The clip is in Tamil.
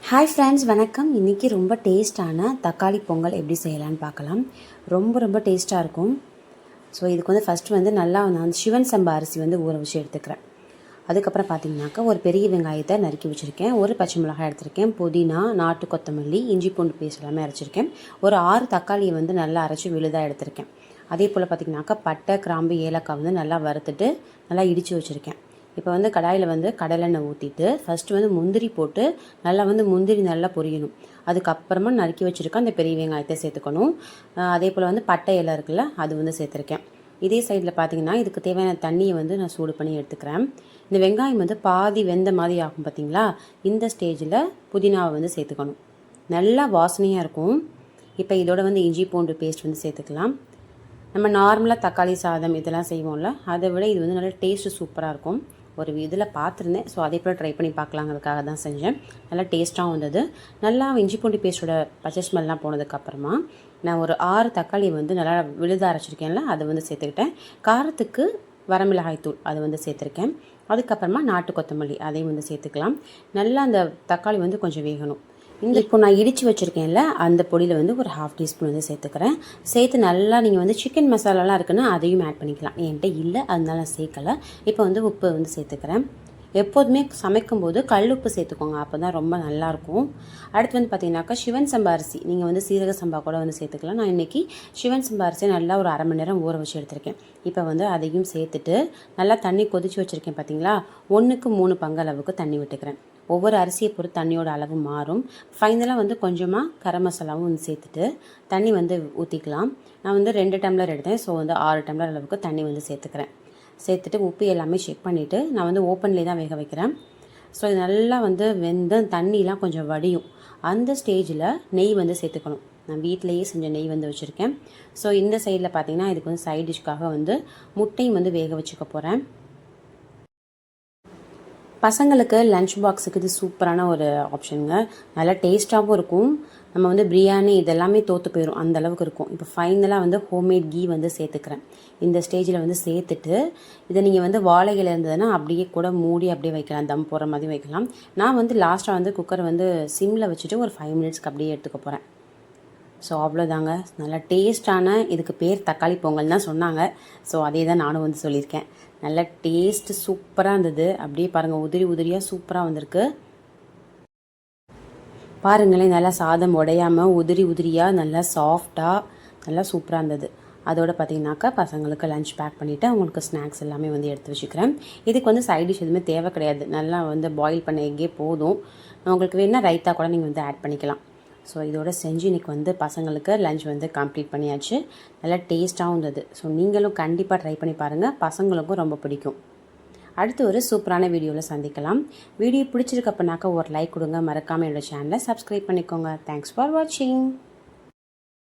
ஹாய் ஃப்ரெண்ட்ஸ், வணக்கம். இன்றைக்கி ரொம்ப டேஸ்ட்டான தக்காளி பொங்கல் எப்படி செய்யலான்னு பார்க்கலாம். ரொம்ப டேஸ்ட்டாக இருக்கும். ஸோ இதுக்கு ஃபஸ்ட்டு நல்லா நான் சிவன் சம்பா அரிசி ஊற வச்சு எடுத்துக்கிறேன். அதுக்கப்புறம் பார்த்திங்கனாக்கா ஒரு பெரிய வெங்காயத்தை நறுக்கி வச்சுருக்கேன், ஒரு பச்சை மிளகாய் எடுத்திருக்கேன், புதினா, நாட்டு கொத்தமல்லி, இஞ்சி பூண்டு பேஸ்ட் எல்லாமே அரைச்சிருக்கேன், ஒரு 6 தக்காளியை நல்லா அரைச்சி விழுதாக எடுத்திருக்கேன். அதே போல் பார்த்திங்கனாக்கா பட்டை, கிராம்பு, ஏலக்காய் நல்லா வறுத்துட்டு நல்லா இடித்து வச்சுருக்கேன். இப்போ கடாயில் கடலெண்ணெய் ஊற்றிட்டு ஃபஸ்ட்டு முந்திரி போட்டு நல்லா முந்திரி நல்லா பொரியணும். அதுக்கப்புறமா நறுக்கி வச்சுருக்க அந்த பெரிய வெங்காயத்தை சேர்த்துக்கணும். அதே போல் பட்டை இலை இருக்குல்ல, அது சேர்த்துருக்கேன். இதே சைடில் பார்த்திங்கன்னா இதுக்கு தேவையான தண்ணியை நான் சூடு பண்ணி எடுத்துக்கிறேன். இந்த வெங்காயம் பாதி வெந்த மாதிரி ஆகும் பார்த்திங்களா. இந்த ஸ்டேஜில் புதினாவை சேர்த்துக்கணும். நல்லா வாசனையாக இருக்கும். இப்போ இதோட இஞ்சி பூண்டு பேஸ்ட் சேர்த்துக்கலாம். நம்ம நார்மலாக தக்காளி சாதம் இதெல்லாம் செய்வோம்ல, அதை விட இது நல்லா டேஸ்ட்டு சூப்பராக இருக்கும். ஒரு இதில் பார்த்துருந்தேன், ஸோ அதே போல் ட்ரை பண்ணி பார்க்கலாங்கிறதுக்காக தான் செஞ்சேன். நல்லா டேஸ்ட்டாகவும் வந்தது. நல்லா இஞ்சி பூண்டு பேஸ்ட்டோட பச்சை ஸ்மெல்லாம் போனதுக்கப்புறமா நான் ஒரு 6 தக்காளி நல்லா விழுத அரைச்சிருக்கேன்ல, அதை சேர்த்துக்கிட்டேன். காரத்துக்கு வரமிளகாய் தூள் அது சேர்த்துருக்கேன். அதுக்கப்புறமா நாட்டு கொத்தமல்லி அதையும் சேர்த்துக்கலாம். நல்லா அந்த தக்காளி கொஞ்சம் வேகணும். இப்போ நான் இடித்து வச்சுருக்கேன்ல, அந்த பொடியில் ஒரு 1/2 டீஸ்பூன் சேர்த்துக்கிறேன். சேர்த்து நல்லா நீங்கள் சிக்கன் மசாலாலாம் இருக்குன்னா அதையும் ஆட் பண்ணிக்கலாம். என்கிட்ட இல்லை, அதனால சேர்க்கலை. இப்போ உப்பு சேர்த்துக்கிறேன். எப்போதுமே சமைக்கும்போது கல் உப்பு சேர்த்துக்கோங்க, அப்போ தான் ரொம்ப நல்லாயிருக்கும். அடுத்து பார்த்தீங்கன்னாக்கா சிவன் சம்பா அரிசி, நீங்கள் சீரக சம்பா கூட சேர்த்துக்கலாம். நான் இன்றைக்கி சிவன் சம்பா அரிசியை நல்லா ஒரு 1/2 மணி நேரம் ஊற வச்சு எடுத்திருக்கேன். இப்போ அதையும் சேர்த்துட்டு நல்லா தண்ணி கொதித்து வச்சுருக்கேன் பார்த்தீங்களா, 1க்கு 3 பங்கு அளவுக்கு தண்ணி விட்டுக்கிறேன். ஒவ்வொரு அரிசியை பொறுத்து தண்ணியோட அளவு மாறும். ஃபைனலாக கொஞ்சமாக கரம் மசாலாவும் சேர்த்துட்டு தண்ணி ஊற்றிக்கலாம். நான் 2 டம்ளர் எடுத்தேன், ஸோ 6 டம்ளர் அளவுக்கு தண்ணி சேர்த்துக்கிறேன். சேர்த்துட்டு உப்பு எல்லாமே செக் பண்ணிவிட்டு நான் ஓப்பன்லேயே தான் வேக வைக்கிறேன். ஸோ இது நல்லா வெந்து தண்ணிலாம் கொஞ்சம் வடியும். அந்த ஸ்டேஜில் நெய் சேர்த்துக்கணும். நான் வீட்டிலையே செஞ்ச நெய் வச்சுருக்கேன். ஸோ இந்த சைடில் பார்த்திங்கன்னா இதுக்கு சைட் டிஷ்க்காக முட்டையும் வேக வச்சுக்க போகிறேன். பசங்களுக்கு லன்ச் பாக்ஸுக்கு இது சூப்பரான ஒரு ஆப்ஷனுங்க. நல்லா டேஸ்ட்டாகவும் இருக்கும். நம்ம பிரியாணி இதெல்லாமே தோற்று போயிடும், அந்த அளவுக்கு இருக்கும். இப்போ ஃபைனலாக ஹோம்மேட் கீ சேர்த்துக்கிறேன். இந்த ஸ்டேஜில் சேர்த்துட்டு இதை நீங்கள் வாழை இலை இருந்ததுன்னா அப்படியே கூட மூடி அப்படியே வைக்கலாம், தம் போடுற மாதிரி வைக்கலாம். நான் லாஸ்ட்டாக குக்கர் சிம்மில் வச்சுட்டு ஒரு 5 மினிட்ஸ்க்கு அப்படியே எடுத்துக்க போகிறேன். ஸோ அவ்வளோதாங்க. நல்லா டேஸ்ட்டான, இதுக்கு பேர் தக்காளி பொங்கல் தான் சொன்னாங்க. ஸோ அதே தான் நானும் சொல்லியிருக்கேன். நல்ல டேஸ்ட்டு சூப்பராக இருந்தது. அப்படியே பாருங்கள், உதிரியாக சூப்பராக வந்திருக்கு. பாருங்களேன், நல்லா சாதம் உடையாமல் உதிரியாக நல்லா சாஃப்டாக நல்லா சூப்பராக இருந்தது. அதோடு பார்த்திங்கனாக்கா பசங்களுக்கு லஞ்ச் பேக் பண்ணிவிட்டு அவங்களுக்கு ஸ்நாக்ஸ் எல்லாமே எடுத்து வச்சுக்கிறேன். இதுக்கு சைட் டிஷ் எதுவுமே தேவை கிடையாது. நல்லா பாயில் பண்ண எக்கே போதும். உங்களுக்கு வேணால் ரைத்தா கூட நீங்கள் ஆட் பண்ணிக்கலாம். ஸோ இதோட செஞ்சு இன்றைக்கி பசங்களுக்கு லஞ்ச் கம்ப்ளீட் பண்ணியாச்சு. நல்லா டேஸ்ட்டாகவும் இருந்தது. ஸோ நீங்களும் கண்டிப்பாக ட்ரை பண்ணி பாருங்கள், பசங்களுக்கும் ரொம்ப பிடிக்கும். அடுத்து ஒரு சூப்பரான வீடியோவில் சந்திக்கலாம். வீடியோ பிடிச்சிருக்கப்பனாக்கா ஒரு லைக் கொடுங்க, மறக்காமல் என்னோடய சேனலை சப்ஸ்கிரைப் பண்ணிக்கோங்க. தேங்க்ஸ் ஃபார் வாட்சிங்.